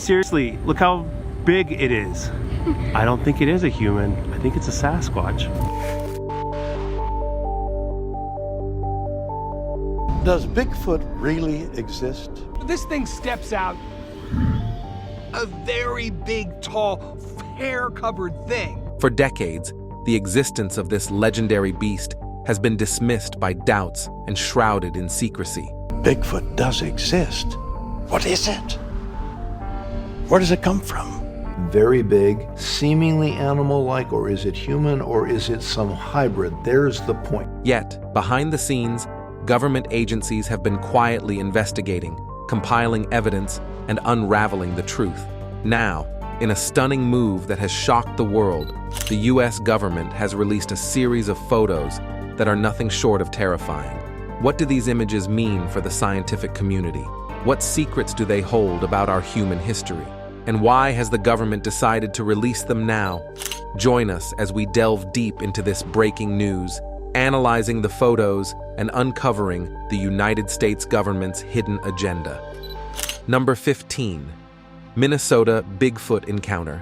Seriously, look how big it is. I don't think it is a human. I think it's a Sasquatch. Does Bigfoot really exist? This thing steps out. A very big, tall, hair-covered thing. For decades, the existence of this legendary beast has been dismissed by doubts and shrouded in secrecy. Bigfoot does exist. What is it? Where does it come from? Very big, seemingly animal-like, or is it human, or is it some hybrid? There's the point. Yet, behind the scenes, government agencies have been quietly investigating, compiling evidence, and unraveling the truth. Now, in a stunning move that has shocked the world, the US government has released a series of photos that are nothing short of terrifying. What do these images mean for the scientific community? What secrets do they hold about our human history? And why has the government decided to release them now? Join us as we delve deep into this breaking news, analyzing the photos and uncovering the United States government's hidden agenda. Number 15. Minnesota Bigfoot Encounter.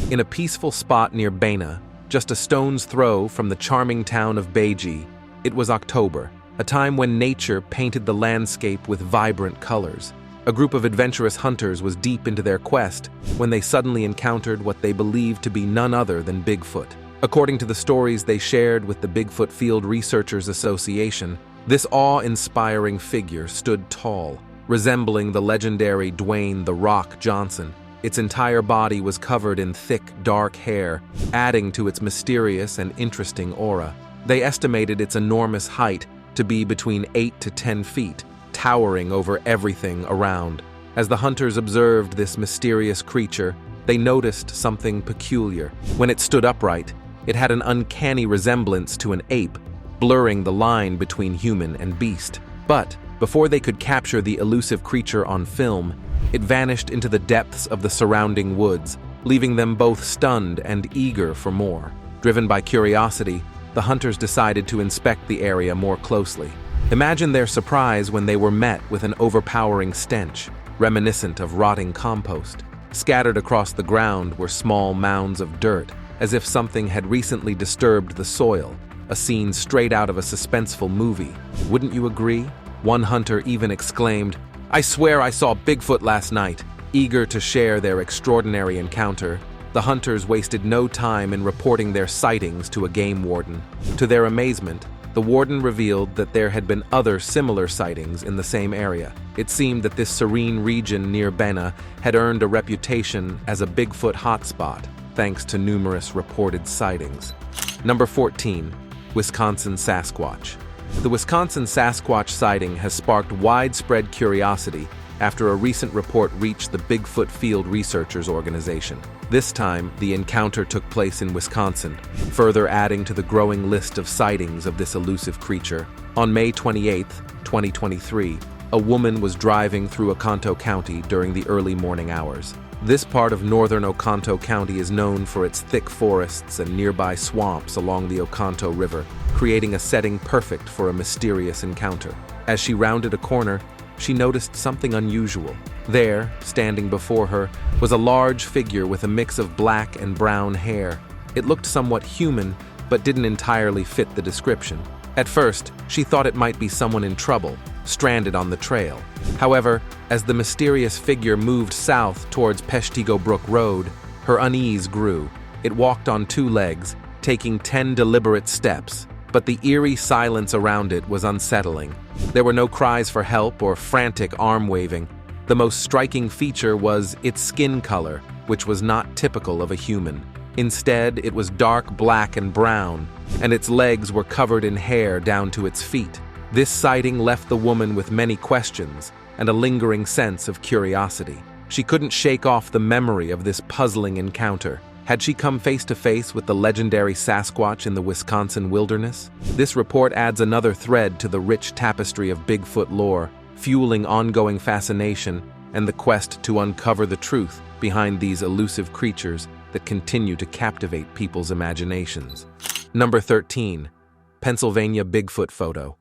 In a peaceful spot near Bena, just a stone's throw from the charming town of Beji, it was October, a time when nature painted the landscape with vibrant colors. A group of adventurous hunters was deep into their quest when they suddenly encountered what they believed to be none other than Bigfoot. According to the stories they shared with the Bigfoot Field Researchers Association, this awe-inspiring figure stood tall, resembling the legendary Dwayne "The Rock" Johnson. Its entire body was covered in thick, dark hair, adding to its mysterious and interesting aura. They estimated its enormous height to be between 8 to 10 feet, towering over everything around. As the hunters observed this mysterious creature, they noticed something peculiar. When it stood upright, it had an uncanny resemblance to an ape, blurring the line between human and beast. But before they could capture the elusive creature on film, it vanished into the depths of the surrounding woods, leaving them both stunned and eager for more. Driven by curiosity, the hunters decided to inspect the area more closely. Imagine their surprise when they were met with an overpowering stench, reminiscent of rotting compost. Scattered across the ground were small mounds of dirt, as if something had recently disturbed the soil, a scene straight out of a suspenseful movie. Wouldn't you agree? One hunter even exclaimed, "I swear I saw Bigfoot last night." Eager to share their extraordinary encounter, the hunters wasted no time in reporting their sightings to a game warden. To their amazement, the warden revealed that there had been other similar sightings in the same area. It seemed that this serene region near Bena had earned a reputation as a Bigfoot hotspot, thanks to numerous reported sightings. Number 14. Wisconsin Sasquatch. The Wisconsin Sasquatch sighting has sparked widespread curiosity after a recent report reached the Bigfoot Field Researchers Organization. This time, the encounter took place in Wisconsin, further adding to the growing list of sightings of this elusive creature. On May 28, 2023, a woman was driving through Oconto County during the early morning hours. This part of northern Oconto County is known for its thick forests and nearby swamps along the Oconto River, creating a setting perfect for a mysterious encounter. As she rounded a corner, she noticed something unusual. There, standing before her, was a large figure with a mix of black and brown hair. It looked somewhat human, but didn't entirely fit the description. At first, she thought it might be someone in trouble, stranded on the trail. However, as the mysterious figure moved south towards Peshtigo Brook Road, her unease grew. It walked on two legs, taking 10 deliberate steps, but the eerie silence around it was unsettling. There were no cries for help or frantic arm waving. The most striking feature was its skin color, which was not typical of a human. Instead, it was dark black and brown, and its legs were covered in hair down to its feet. This sighting left the woman with many questions and a lingering sense of curiosity. She couldn't shake off the memory of this puzzling encounter. Had she come face to face with the legendary Sasquatch in the Wisconsin wilderness? This report adds another thread to the rich tapestry of Bigfoot lore, fueling ongoing fascination and the quest to uncover the truth behind these elusive creatures that continue to captivate people's imaginations. Number 13. Pennsylvania Bigfoot Photo.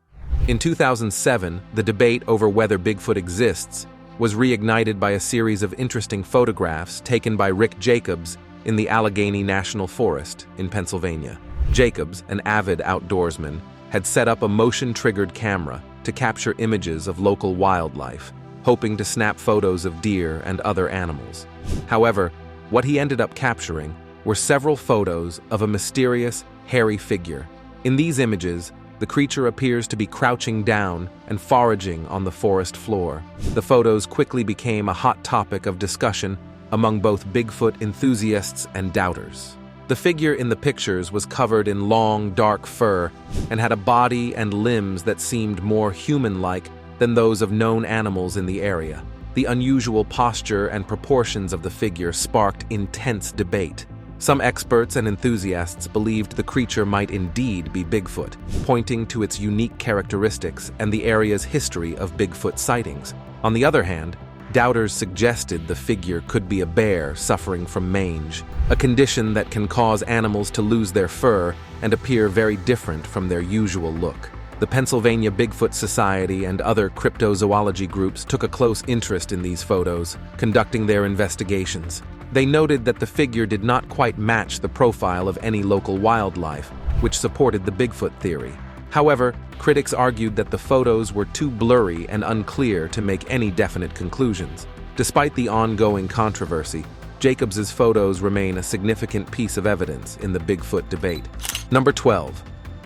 In 2007, the debate over whether Bigfoot exists was reignited by a series of interesting photographs taken by Rick Jacobs in the Allegheny National Forest in Pennsylvania. Jacobs, an avid outdoorsman, had set up a motion-triggered camera to capture images of local wildlife, hoping to snap photos of deer and other animals. However, what he ended up capturing were several photos of a mysterious, hairy figure. In these images, the creature appears to be crouching down and foraging on the forest floor. The photos quickly became a hot topic of discussion among both Bigfoot enthusiasts and doubters. The figure in the pictures was covered in long, dark fur and had a body and limbs that seemed more human-like than those of known animals in the area. The unusual posture and proportions of the figure sparked intense debate. Some experts and enthusiasts believed the creature might indeed be Bigfoot, pointing to its unique characteristics and the area's history of Bigfoot sightings. On the other hand, doubters suggested the figure could be a bear suffering from mange, a condition that can cause animals to lose their fur and appear very different from their usual look. The Pennsylvania Bigfoot Society and other cryptozoology groups took a close interest in these photos, conducting their investigations. They noted that the figure did not quite match the profile of any local wildlife, which supported the Bigfoot theory. However, critics argued that the photos were too blurry and unclear to make any definite conclusions. Despite the ongoing controversy, Jacobs's photos remain a significant piece of evidence in the Bigfoot debate. Number 12.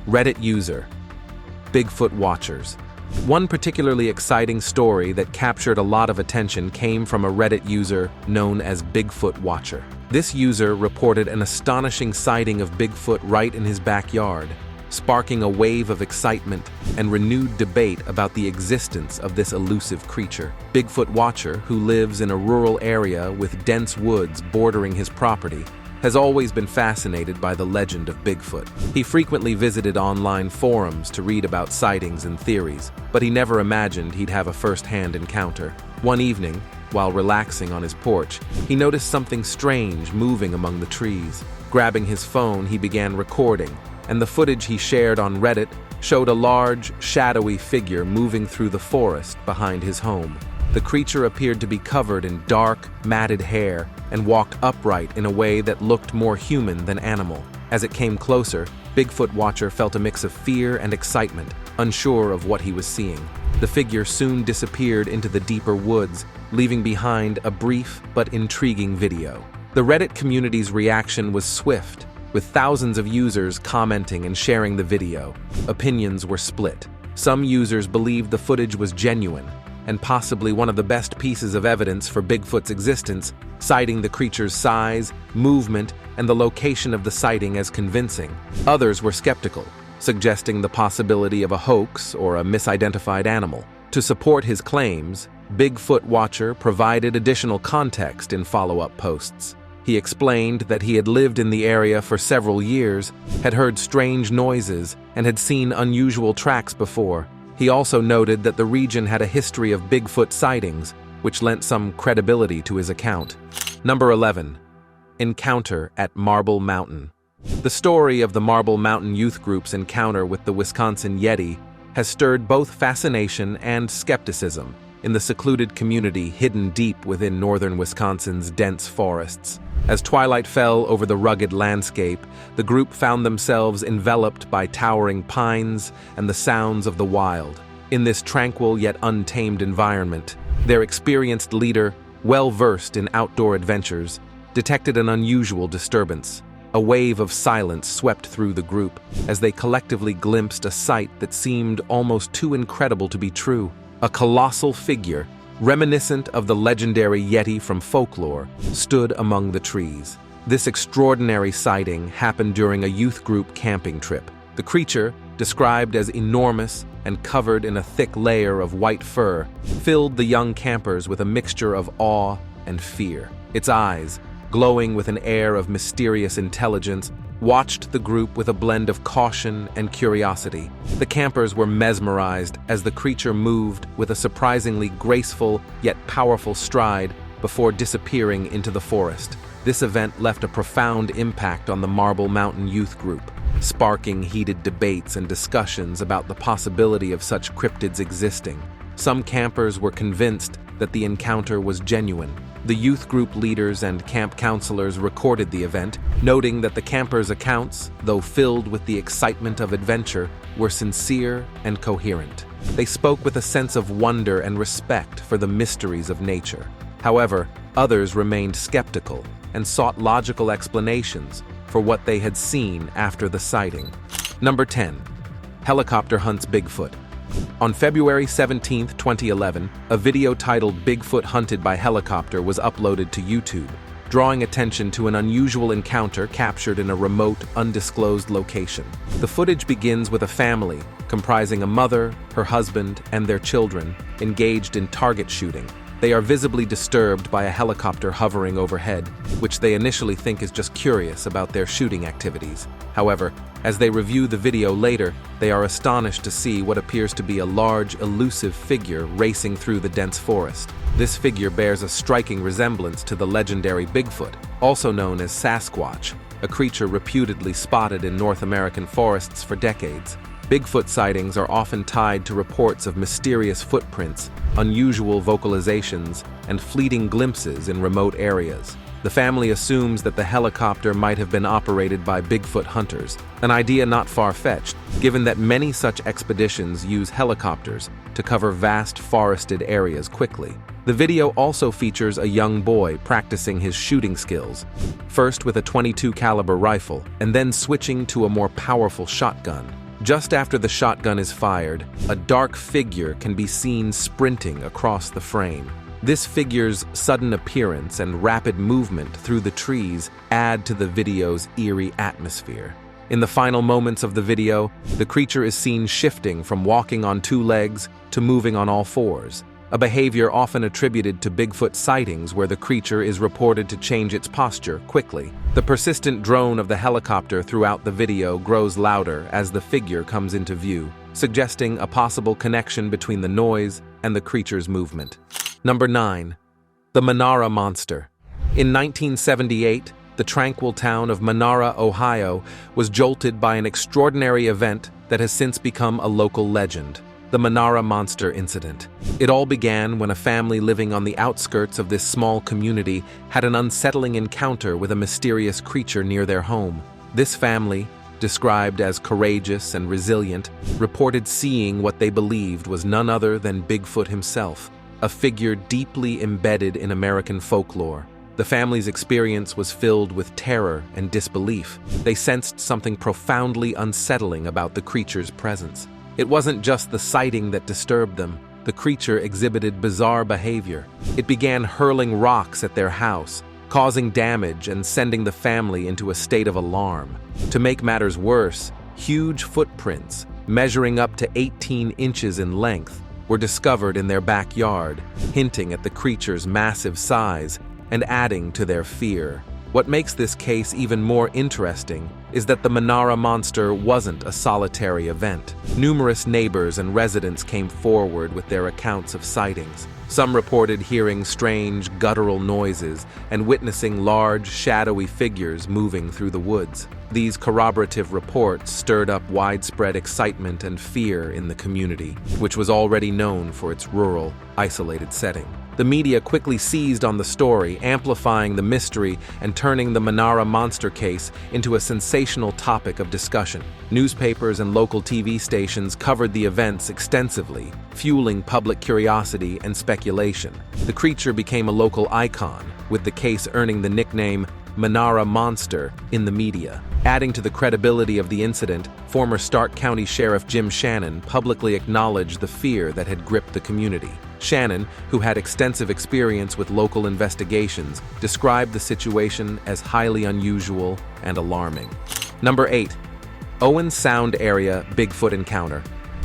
Reddit user. Bigfoot watchers. One particularly exciting story that captured a lot of attention came from a Reddit user known as Bigfoot Watcher. This user reported an astonishing sighting of Bigfoot right in his backyard, sparking a wave of excitement and renewed debate about the existence of this elusive creature. Bigfoot Watcher, who lives in a rural area with dense woods bordering his property, has always been fascinated by the legend of Bigfoot. He frequently visited online forums to read about sightings and theories, but he never imagined he'd have a first-hand encounter. One evening, while relaxing on his porch, he noticed something strange moving among the trees. Grabbing his phone, he began recording, and the footage he shared on Reddit showed a large, shadowy figure moving through the forest behind his home. The creature appeared to be covered in dark, matted hair and walked upright in a way that looked more human than animal. As it came closer, Bigfoot Watcher felt a mix of fear and excitement, unsure of what he was seeing. The figure soon disappeared into the deeper woods, leaving behind a brief but intriguing video. The Reddit community's reaction was swift, with thousands of users commenting and sharing the video. Opinions were split. Some users believed the footage was genuine, and possibly one of the best pieces of evidence for Bigfoot's existence, citing the creature's size, movement, and the location of the sighting as convincing. Others were skeptical, suggesting the possibility of a hoax or a misidentified animal. To support his claims, Bigfoot Watcher provided additional context in follow-up posts. He explained that he had lived in the area for several years, had heard strange noises, and had seen unusual tracks before. He also noted that the region had a history of Bigfoot sightings, which lent some credibility to his account. Number 11. Encounter at Marble Mountain. The story of the Marble Mountain Youth Group's encounter with the Wisconsin Yeti has stirred both fascination and skepticism in the secluded community hidden deep within northern Wisconsin's dense forests. As twilight fell over the rugged landscape, the group found themselves enveloped by towering pines and the sounds of the wild. In this tranquil yet untamed environment, their experienced leader, well-versed in outdoor adventures, detected an unusual disturbance. A wave of silence swept through the group as they collectively glimpsed a sight that seemed almost too incredible to be true. A colossal figure, reminiscent of the legendary Yeti from folklore, stood among the trees. This extraordinary sighting happened during a youth group camping trip. The creature, described as enormous and covered in a thick layer of white fur, filled the young campers with a mixture of awe and fear. Its eyes, glowing with an air of mysterious intelligence, watched the group with a blend of caution and curiosity. The campers were mesmerized as the creature moved with a surprisingly graceful yet powerful stride before disappearing into the forest. This event left a profound impact on the Marble Mountain Youth Group, sparking heated debates and discussions about the possibility of such cryptids existing. Some campers were convinced that the encounter was genuine. The youth group leaders and camp counselors recorded the event, noting that the campers' accounts, though filled with the excitement of adventure, were sincere and coherent. They spoke with a sense of wonder and respect for the mysteries of nature. However, others remained skeptical and sought logical explanations for what they had seen after the sighting. Number 10. Helicopter hunts Bigfoot. On February 17, 2011, a video titled "Bigfoot Hunted by Helicopter" was uploaded to YouTube, drawing attention to an unusual encounter captured in a remote, undisclosed location. The footage begins with a family comprising a mother, her husband, and their children engaged in target shooting. They are visibly disturbed by a helicopter hovering overhead, which they initially think is just curious about their shooting activities. However, as they review the video later, they are astonished to see what appears to be a large, elusive figure racing through the dense forest. This figure bears a striking resemblance to the legendary Bigfoot, also known as Sasquatch, a creature reputedly spotted in North American forests for decades. Bigfoot sightings are often tied to reports of mysterious footprints, unusual vocalizations, and fleeting glimpses in remote areas. The family assumes that the helicopter might have been operated by Bigfoot hunters, an idea not far-fetched, given that many such expeditions use helicopters to cover vast forested areas quickly. The video also features a young boy practicing his shooting skills, first with a .22 caliber rifle, and then switching to a more powerful shotgun. Just after the shotgun is fired, a dark figure can be seen sprinting across the frame. This figure's sudden appearance and rapid movement through the trees add to the video's eerie atmosphere. In the final moments of the video, the creature is seen shifting from walking on two legs to moving on all fours, a behavior often attributed to Bigfoot sightings where the creature is reported to change its posture quickly. The persistent drone of the helicopter throughout the video grows louder as the figure comes into view, suggesting a possible connection between the noise and the creature's movement. Number 9. The Manara Monster. In 1978, the tranquil town of Manara, Ohio, was jolted by an extraordinary event that has since become a local legend, the Manara Monster Incident. It all began when a family living on the outskirts of this small community had an unsettling encounter with a mysterious creature near their home. This family, described as courageous and resilient, reported seeing what they believed was none other than Bigfoot himself, a figure deeply embedded in American folklore. The family's experience was filled with terror and disbelief. They sensed something profoundly unsettling about the creature's presence. It wasn't just the sighting that disturbed them. The creature exhibited bizarre behavior. It began hurling rocks at their house, causing damage and sending the family into a state of alarm. To make matters worse, huge footprints, measuring up to 18 inches in length, were discovered in their backyard, hinting at the creature's massive size and adding to their fear. What makes this case even more interesting is that the Manara Monster wasn't a solitary event. Numerous neighbors and residents came forward with their accounts of sightings. Some reported hearing strange, guttural noises and witnessing large, shadowy figures moving through the woods. These corroborative reports stirred up widespread excitement and fear in the community, which was already known for its rural, isolated setting. The media quickly seized on the story, amplifying the mystery and turning the Manara Monster case into a sensational topic of discussion. Newspapers and local TV stations covered the events extensively, fueling public curiosity and speculation. The creature became a local icon, with the case earning the nickname Manara Monster in the media. Adding to the credibility of the incident, former Stark County Sheriff Jim Shannon publicly acknowledged the fear that had gripped the community. Shannon, who had extensive experience with local investigations, described the situation as highly unusual and alarming. Number 8. Owen Sound Area Bigfoot Encounter.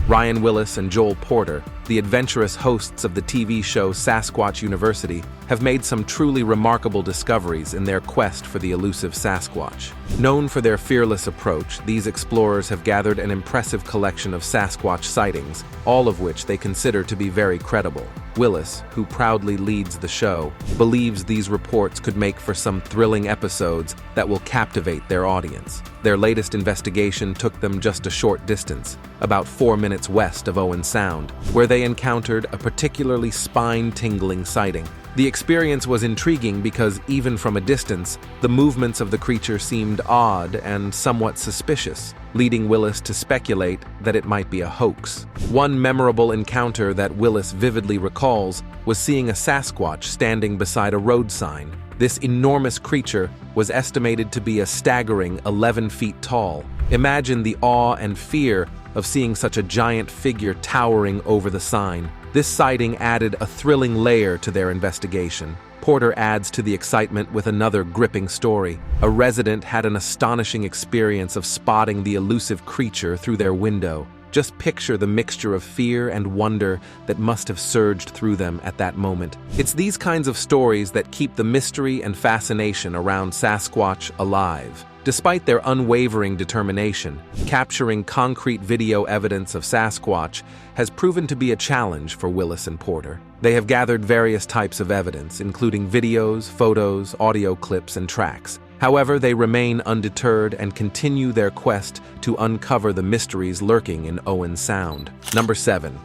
Ryan Willis and Joel Porter, the adventurous hosts of the TV show Sasquatch University, have made some truly remarkable discoveries in their quest for the elusive Sasquatch. Known for their fearless approach, these explorers have gathered an impressive collection of Sasquatch sightings, all of which they consider to be very credible. Willis, who proudly leads the show, believes these reports could make for some thrilling episodes that will captivate their audience. Their latest investigation took them just a short distance, about 4 minutes west of Owen Sound, where they they encountered a particularly spine-tingling sighting. The experience was intriguing because, even from a distance, the movements of the creature seemed odd and somewhat suspicious, leading Willis to speculate that it might be a hoax. One memorable encounter that Willis vividly recalls was seeing a Sasquatch standing beside a road sign. This enormous creature was estimated to be a staggering 11 feet tall. Imagine the awe and fear of seeing such a giant figure towering over the sign. This sighting added a thrilling layer to their investigation. Porter adds to the excitement with another gripping story. A resident had an astonishing experience of spotting the elusive creature through their window. Just picture the mixture of fear and wonder that must have surged through them at that moment. It's these kinds of stories that keep the mystery and fascination around Sasquatch alive. Despite their unwavering determination, capturing concrete video evidence of Sasquatch has proven to be a challenge for Willis and Porter. They have gathered various types of evidence, including videos, photos, audio clips, and tracks. However, they remain undeterred and continue their quest to uncover the mysteries lurking in Owen Sound. Number 7.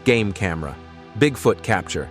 Game camera. Bigfoot capture.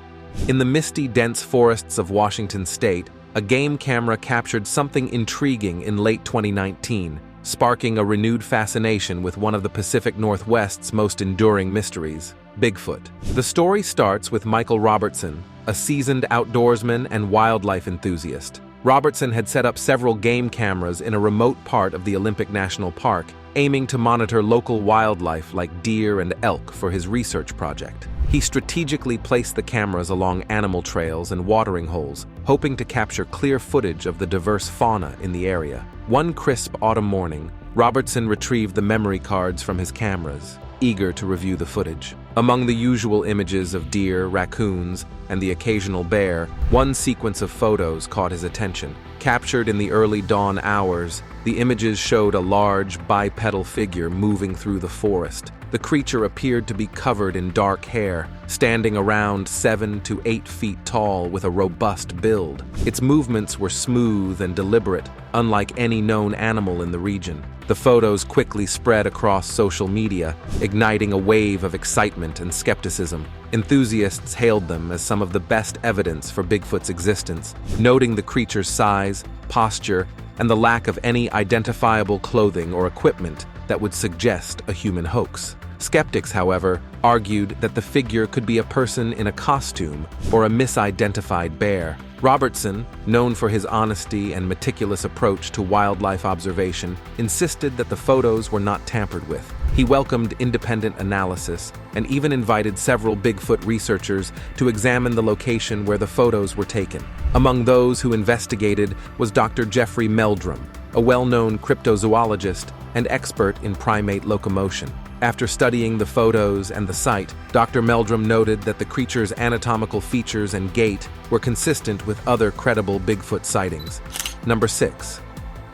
In the misty, dense forests of Washington state, a game camera captured something intriguing in late 2019, sparking a renewed fascination with one of the Pacific Northwest's most enduring mysteries, Bigfoot. The story starts with Michael Robertson, a seasoned outdoorsman and wildlife enthusiast. Robertson had set up several game cameras in a remote part of the Olympic National Park, aiming to monitor local wildlife like deer and elk for his research project. He strategically placed the cameras along animal trails and watering holes, hoping to capture clear footage of the diverse fauna in the area. One crisp autumn morning, Robertson retrieved the memory cards from his cameras, eager to review the footage. Among the usual images of deer, raccoons, and the occasional bear, one sequence of photos caught his attention. Captured in the early dawn hours, the images showed a large, bipedal figure moving through the forest. The creature appeared to be covered in dark hair, standing around 7 to 8 feet tall with a robust build. Its movements were smooth and deliberate, unlike any known animal in the region. The photos quickly spread across social media, igniting a wave of excitement and skepticism. Enthusiasts hailed them as some of the best evidence for Bigfoot's existence, noting the creature's size, posture, and the lack of any identifiable clothing or equipment that would suggest a human hoax. Skeptics, however, argued that the figure could be a person in a costume or a misidentified bear. Robertson, known for his honesty and meticulous approach to wildlife observation, insisted that the photos were not tampered with. He welcomed independent analysis and even invited several Bigfoot researchers to examine the location where the photos were taken. Among those who investigated was Dr. Jeffrey Meldrum, a well-known cryptozoologist and expert in primate locomotion. After studying the photos and the site, Dr. Meldrum noted that the creature's anatomical features and gait were consistent with other credible Bigfoot sightings. Number 6.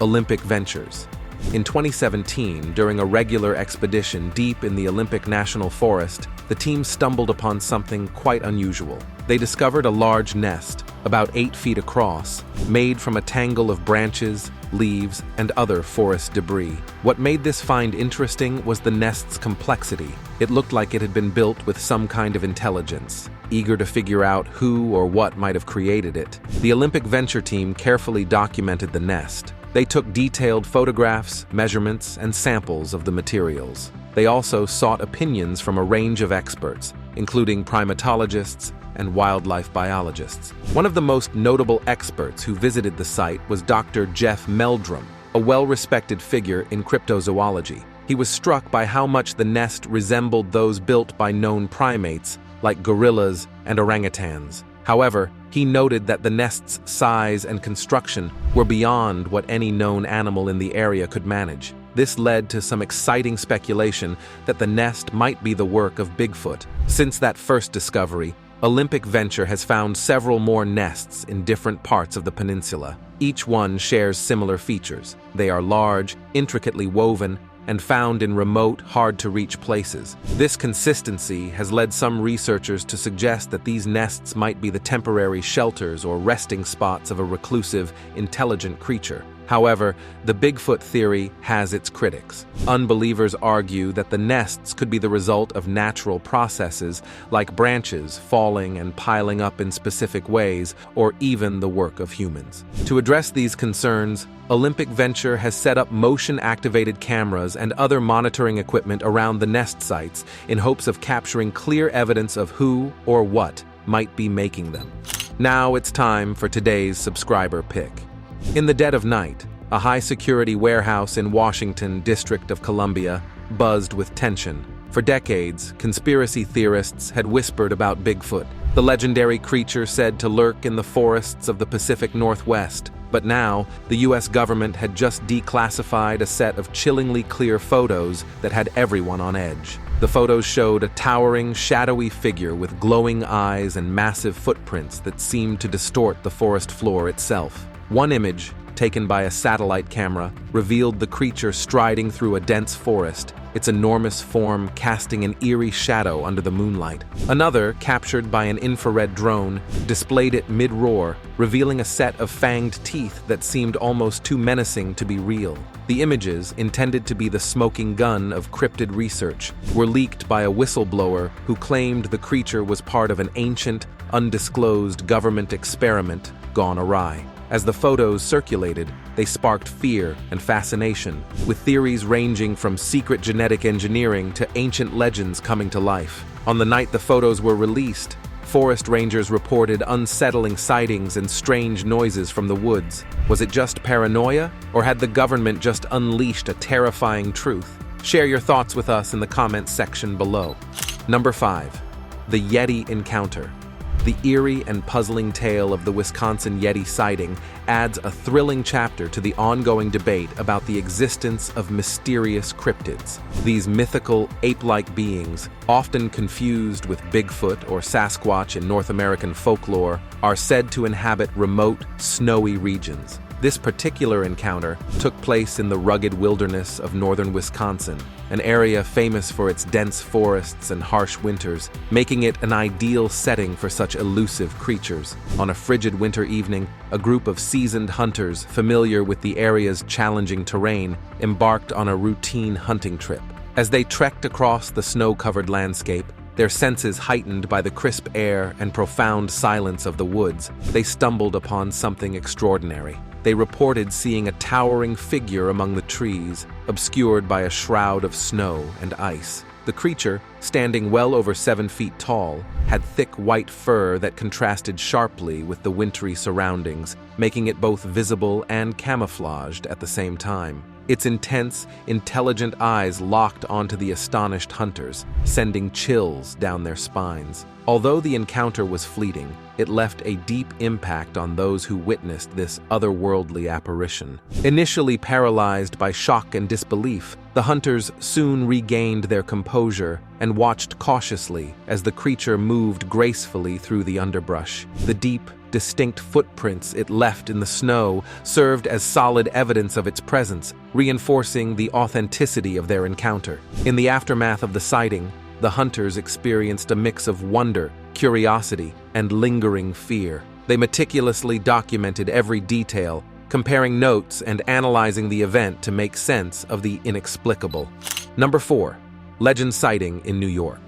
Olympic Ventures. In 2017, during a regular expedition deep in the Olympic National Forest, the team stumbled upon something quite unusual. They discovered a large nest, about 8 feet across, made from a tangle of branches, leaves, and other forest debris. What made this find interesting was the nest's complexity. It looked like it had been built with some kind of intelligence. Eager to figure out who or what might have created it, the Olympic Venture team carefully documented the nest. They took detailed photographs, measurements, and samples of the materials. They also sought opinions from a range of experts, including primatologists and wildlife biologists. One of the most notable experts who visited the site was Dr. Jeff Meldrum, a well-respected figure in cryptozoology. He was struck by how much the nest resembled those built by known primates like gorillas and orangutans. However, he noted that the nest's size and construction were beyond what any known animal in the area could manage. This led to some exciting speculation that the nest might be the work of Bigfoot. Since that first discovery, Olympic Venture has found several more nests in different parts of the peninsula. Each one shares similar features. They are large, intricately woven, and found in remote, hard-to-reach places. This consistency has led some researchers to suggest that these nests might be the temporary shelters or resting spots of a reclusive, intelligent creature. However, the Bigfoot theory has its critics. Unbelievers argue that the nests could be the result of natural processes like branches falling and piling up in specific ways, or even the work of humans. To address these concerns, Olympic Venture has set up motion-activated cameras and other monitoring equipment around the nest sites in hopes of capturing clear evidence of who or what might be making them. Now it's time for today's subscriber pick. In the dead of night, a high-security warehouse in Washington, District of Columbia, buzzed with tension. For decades, conspiracy theorists had whispered about Bigfoot, the legendary creature said to lurk in the forests of the Pacific Northwest. But now, the U.S. government had just declassified a set of chillingly clear photos that had everyone on edge. The photos showed a towering, shadowy figure with glowing eyes and massive footprints that seemed to distort the forest floor itself. One image, taken by a satellite camera, revealed the creature striding through a dense forest, its enormous form casting an eerie shadow under the moonlight. Another, captured by an infrared drone, displayed it mid-roar, revealing a set of fanged teeth that seemed almost too menacing to be real. The images, intended to be the smoking gun of cryptid research, were leaked by a whistleblower who claimed the creature was part of an ancient, undisclosed government experiment gone awry. As the photos circulated, they sparked fear and fascination, with theories ranging from secret genetic engineering to ancient legends coming to life. On the night the photos were released, forest rangers reported unsettling sightings and strange noises from the woods. Was it just paranoia, or had the government just unleashed a terrifying truth? Share your thoughts with us in the comments section below. Number 5. The Yeti Encounter. The eerie and puzzling tale of the Wisconsin Yeti sighting adds a thrilling chapter to the ongoing debate about the existence of mysterious cryptids. These mythical, ape-like beings, often confused with Bigfoot or Sasquatch in North American folklore, are said to inhabit remote, snowy regions. This particular encounter took place in the rugged wilderness of northern Wisconsin, an area famous for its dense forests and harsh winters, making it an ideal setting for such elusive creatures. On a frigid winter evening, a group of seasoned hunters familiar with the area's challenging terrain embarked on a routine hunting trip. As they trekked across the snow-covered landscape, their senses heightened by the crisp air and profound silence of the woods, they stumbled upon something extraordinary. They reported seeing a towering figure among the trees, obscured by a shroud of snow and ice. The creature, standing well over 7 feet tall, had thick white fur that contrasted sharply with the wintry surroundings, making it both visible and camouflaged at the same time. Its intense, intelligent eyes locked onto the astonished hunters, sending chills down their spines. Although the encounter was fleeting, it left a deep impact on those who witnessed this otherworldly apparition. Initially paralyzed by shock and disbelief, the hunters soon regained their composure and watched cautiously as the creature moved gracefully through the underbrush. The deep, distinct footprints it left in the snow served as solid evidence of its presence, reinforcing the authenticity of their encounter. In the aftermath of the sighting, the hunters experienced a mix of wonder, curiosity, and lingering fear. They meticulously documented every detail, comparing notes and analyzing the event to make sense of the inexplicable. Number 4. Legend sighting in New York.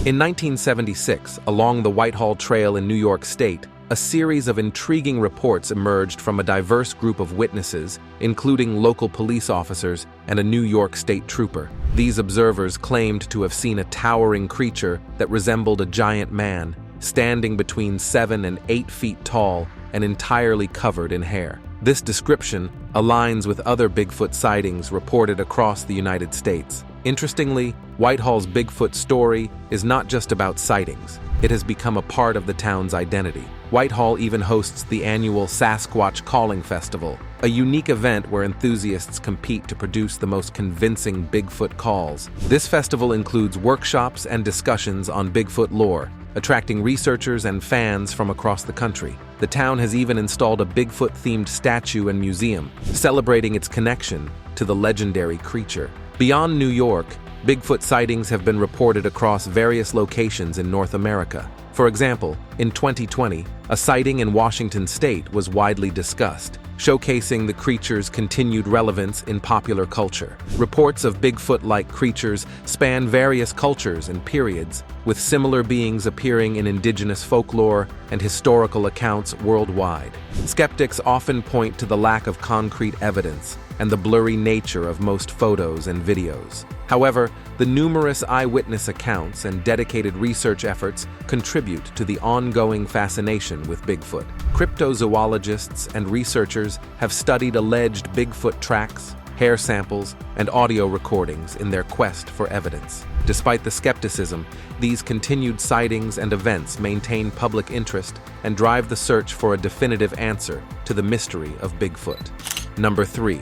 In 1976, along the Whitehall Trail in New York State, a series of intriguing reports emerged from a diverse group of witnesses, including local police officers and a New York State trooper. These observers claimed to have seen a towering creature that resembled a giant man, standing between 7 and 8 feet tall and entirely covered in hair. This description aligns with other Bigfoot sightings reported across the United States. Interestingly, Whitehall's Bigfoot story is not just about sightings. It has become a part of the town's identity. Whitehall even hosts the annual Sasquatch Calling Festival, a unique event where enthusiasts compete to produce the most convincing Bigfoot calls. This festival includes workshops and discussions on Bigfoot lore, attracting researchers and fans from across the country. The town has even installed a Bigfoot-themed statue and museum, celebrating its connection to the legendary creature. Beyond New York, Bigfoot sightings have been reported across various locations in North America. For example, in 2020, a sighting in Washington state was widely discussed, showcasing the creature's continued relevance in popular culture. Reports of Bigfoot-like creatures span various cultures and periods, with similar beings appearing in indigenous folklore and historical accounts worldwide. Skeptics often point to the lack of concrete evidence and the blurry nature of most photos and videos. However, the numerous eyewitness accounts and dedicated research efforts contribute to the ongoing fascination with Bigfoot. Cryptozoologists and researchers have studied alleged Bigfoot tracks, hair samples, and audio recordings in their quest for evidence. Despite the skepticism, these continued sightings and events maintain public interest and drive the search for a definitive answer to the mystery of Bigfoot. Number 3.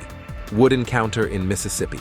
Wood encounter in Mississippi.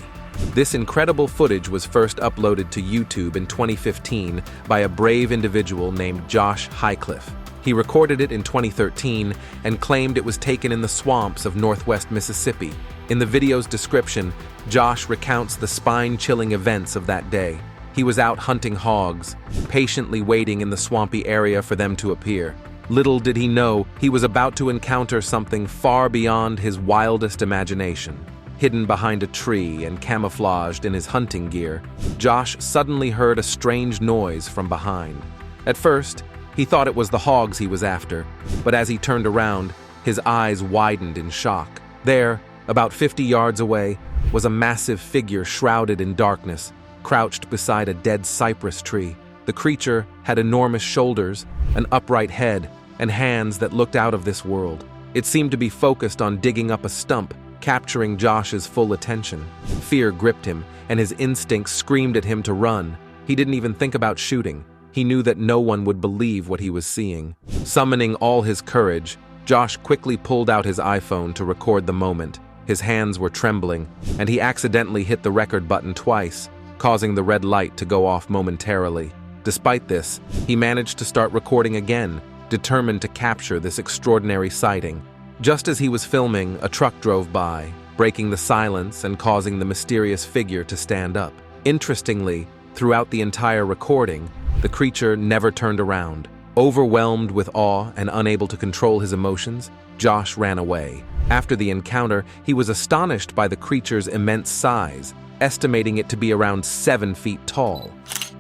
This incredible footage was first uploaded to YouTube in 2015 by a brave individual named Josh Highcliffe. He recorded it in 2013 and claimed it was taken in the swamps of northwest Mississippi. In the video's description, Josh recounts the spine-chilling events of that day. He was out hunting hogs, patiently waiting in the swampy area for them to appear. Little did he know he was about to encounter something far beyond his wildest imagination. Hidden behind a tree and camouflaged in his hunting gear, Josh suddenly heard a strange noise from behind. At first, he thought it was the hogs he was after, but as he turned around, his eyes widened in shock. There, about 50 yards away, was a massive figure shrouded in darkness, crouched beside a dead cypress tree. The creature had enormous shoulders, an upright head, and hands that looked out of this world. It seemed to be focused on digging up a stump, capturing Josh's full attention. Fear gripped him, and his instincts screamed at him to run. He didn't even think about shooting. He knew that no one would believe what he was seeing. Summoning all his courage, Josh quickly pulled out his iPhone to record the moment. His hands were trembling, and he accidentally hit the record button twice, causing the red light to go off momentarily. Despite this, he managed to start recording again, determined to capture this extraordinary sighting. Just as he was filming, a truck drove by, breaking the silence and causing the mysterious figure to stand up. Interestingly, throughout the entire recording, the creature never turned around. Overwhelmed with awe and unable to control his emotions, Josh ran away. After the encounter, he was astonished by the creature's immense size, estimating it to be around 7 feet tall.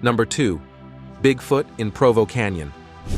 Number 2. Bigfoot in Provo Canyon.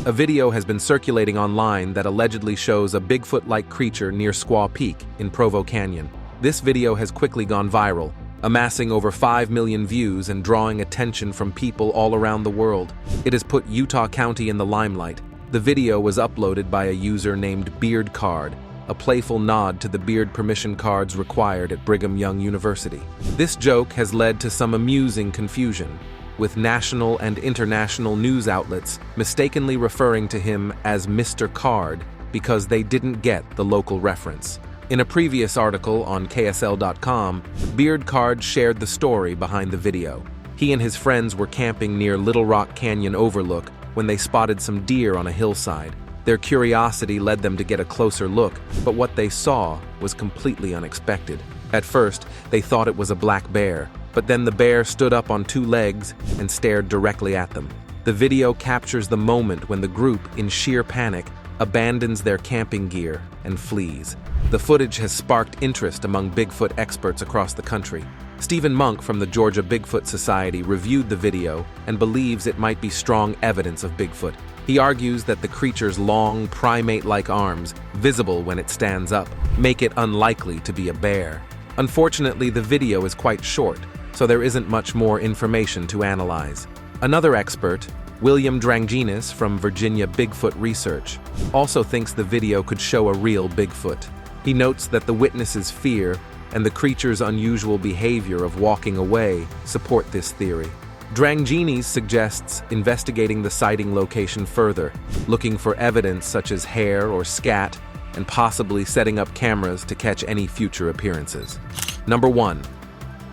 A video has been circulating online that allegedly shows a Bigfoot-like creature near Squaw Peak in Provo Canyon. This video has quickly gone viral, amassing over 5 million views and drawing attention from people all around the world. It has put Utah County in the limelight. The video was uploaded by a user named Beard Card, a playful nod to the beard permission cards required at Brigham Young University. This joke has led to some amusing confusion, with national and international news outlets mistakenly referring to him as Mr. Card because they didn't get the local reference. In a previous article on KSL.com, Beard Card shared the story behind the video. He and his friends were camping near Little Rock Canyon Overlook when they spotted some deer on a hillside. Their curiosity led them to get a closer look, but what they saw was completely unexpected. At first, they thought it was a black bear, but then the bear stood up on 2 legs and stared directly at them. The video captures the moment when the group, in sheer panic, abandons their camping gear and flees. The footage has sparked interest among Bigfoot experts across the country. Stephen Monk from the Georgia Bigfoot Society reviewed the video and believes it might be strong evidence of Bigfoot. He argues that the creature's long, primate-like arms, visible when it stands up, make it unlikely to be a bear. Unfortunately, the video is quite short, so there isn't much more information to analyze. Another expert, William Dranginis from Virginia Bigfoot Research, also thinks the video could show a real Bigfoot. He notes that the witness's fear and the creature's unusual behavior of walking away support this theory. Dranginis suggests investigating the sighting location further, looking for evidence such as hair or scat, and possibly setting up cameras to catch any future appearances. Number 1.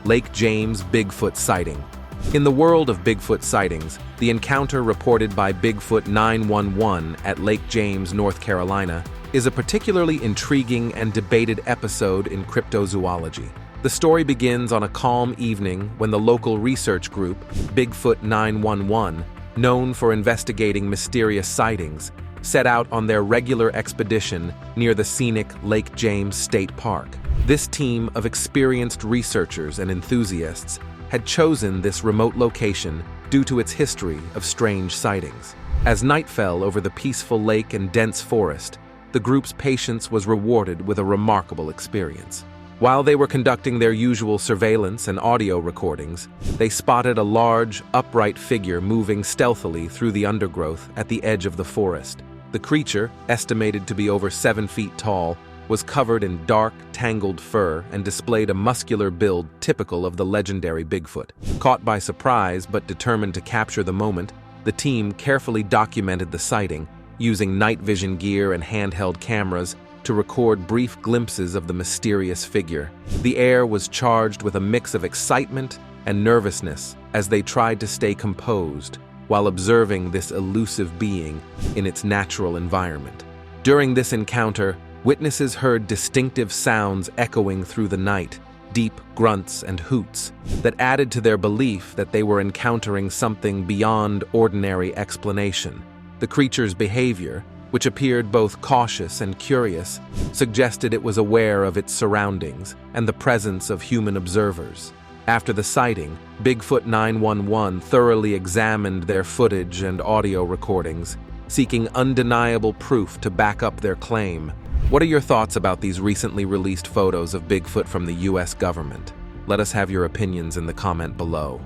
Lake James Bigfoot sighting. In the world of Bigfoot sightings, the encounter reported by Bigfoot 911 at Lake James, North Carolina, is a particularly intriguing and debated episode in cryptozoology. The story begins on a calm evening when the local research group, Bigfoot 911, known for investigating mysterious sightings, set out on their regular expedition near the scenic Lake James State Park. This team of experienced researchers and enthusiasts had chosen this remote location due to its history of strange sightings. As night fell over the peaceful lake and dense forest, the group's patience was rewarded with a remarkable experience. While they were conducting their usual surveillance and audio recordings, they spotted a large, upright figure moving stealthily through the undergrowth at the edge of the forest. The creature, estimated to be over 7 feet tall, was covered in dark, tangled fur and displayed a muscular build typical of the legendary Bigfoot. Caught by surprise but determined to capture the moment, the team carefully documented the sighting, using night vision gear and handheld cameras to record brief glimpses of the mysterious figure. The air was charged with a mix of excitement and nervousness as they tried to stay composed while observing this elusive being in its natural environment. During this encounter, witnesses heard distinctive sounds echoing through the night, deep grunts and hoots, that added to their belief that they were encountering something beyond ordinary explanation. The creature's behavior, which appeared both cautious and curious, suggested it was aware of its surroundings and the presence of human observers. After the sighting, Bigfoot 911 thoroughly examined their footage and audio recordings, seeking undeniable proof to back up their claim. What are your thoughts about these recently released photos of Bigfoot from the US government? Let us have your opinions in the comment below.